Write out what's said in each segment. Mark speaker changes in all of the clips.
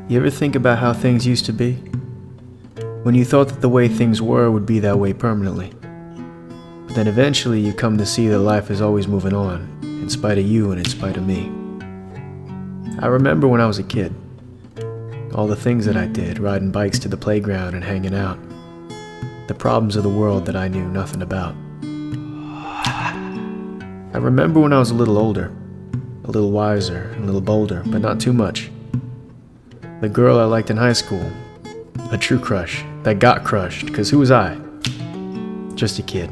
Speaker 1: You ever think about how things used to be? When you thought that the way things were would be that way permanently. But then eventually you come to see that life is always moving on, in spite of you and in spite of me. I remember when I was a kid, all the things that I did, riding bikes to the playground and hanging out. The problems of the world that I knew nothing about. I remember when I was a little older, a little wiser, a little bolder, but not too much. The girl I liked in high school, a true crush that got crushed, cause who was I? Just a kid,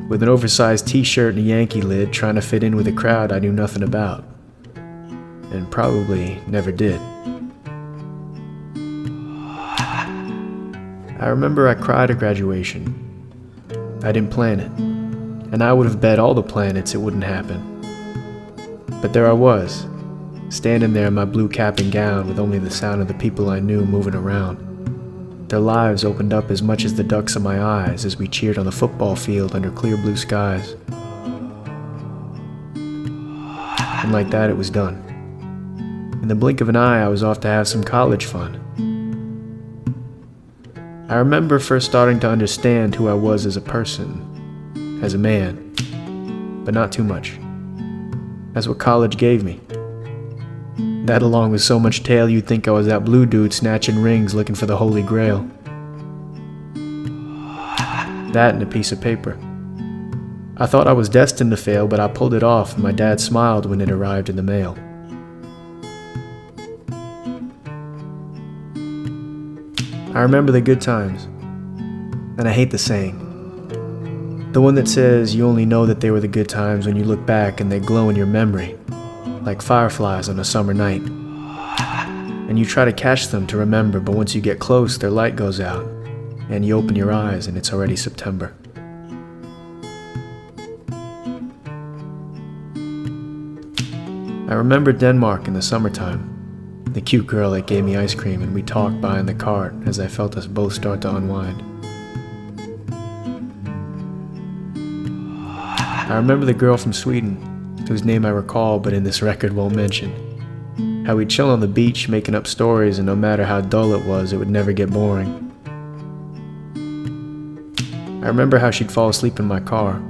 Speaker 1: with an oversized t-shirt and a Yankee lid trying to fit in with a crowd I knew nothing about, and probably never did. I remember I cried at graduation. I didn't plan it, and I would have bet all the planets it wouldn't happen. But there I was, standing there in my blue cap and gown with only the sound of the people I knew moving around. Their lives opened up as much as the ducks in my eyes as we cheered on the football field under clear blue skies. And like that, it was done. In the blink of an eye, I was off to have some college fun. I remember first starting to understand who I was as a person, as a man, but not too much. That's what college gave me. That along with so much tail you'd think I was that blue dude snatching rings looking for the Holy Grail. That and a piece of paper. I thought I was destined to fail, but I pulled it off and my dad smiled when it arrived in the mail. I remember the good times, and I hate the saying. The one that says you only know that they were the good times when you look back and they glow in your memory, like fireflies on a summer night. And you try to catch them to remember, but once you get close, their light goes out, and you open your eyes and it's already September. I remember Denmark in the summertime. The cute girl that gave me ice cream, and we talked behind the cart as I felt us both start to unwind. I remember the girl from Sweden, whose name I recall but in this record won't mention. How we'd chill on the beach making up stories, and no matter how dull it was, it would never get boring. I remember how she'd fall asleep in my car,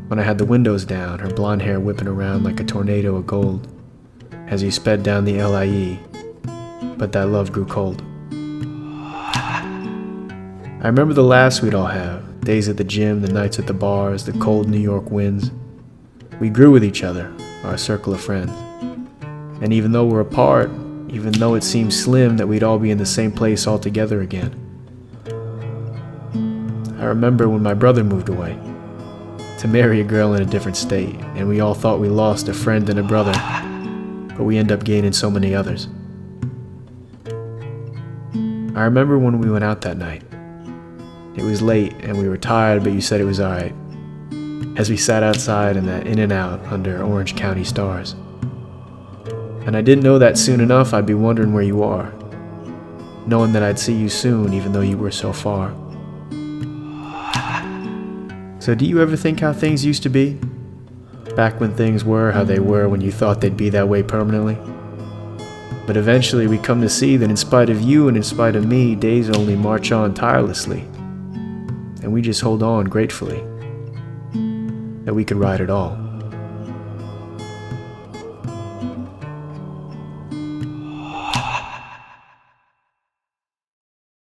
Speaker 1: when I had the windows down, her blonde hair whipping around like a tornado of gold, as he sped down the LIE. But that love grew cold. I remember the laughs we'd all have, days at the gym, the nights at the bars, the cold New York winds. We grew with each other, our circle of friends. And even though we're apart, even though it seemed slim that we'd all be in the same place all together again. I remember when my brother moved away, to marry a girl in a different state, and we all thought we lost a friend and a brother, but we ended up gaining so many others. I remember when we went out that night. It was late and we were tired, but you said it was alright, as we sat outside in that In-N-Out under Orange County stars. And I didn't know that soon enough I'd be wondering where you are, knowing that I'd see you soon even though you were so far. So do you ever think how things used to be? Back when things were how they were when you thought they'd be that way permanently? But eventually we come to see that in spite of you and in spite of me, days only march on tirelessly. And we just hold on gratefully that we could ride it all.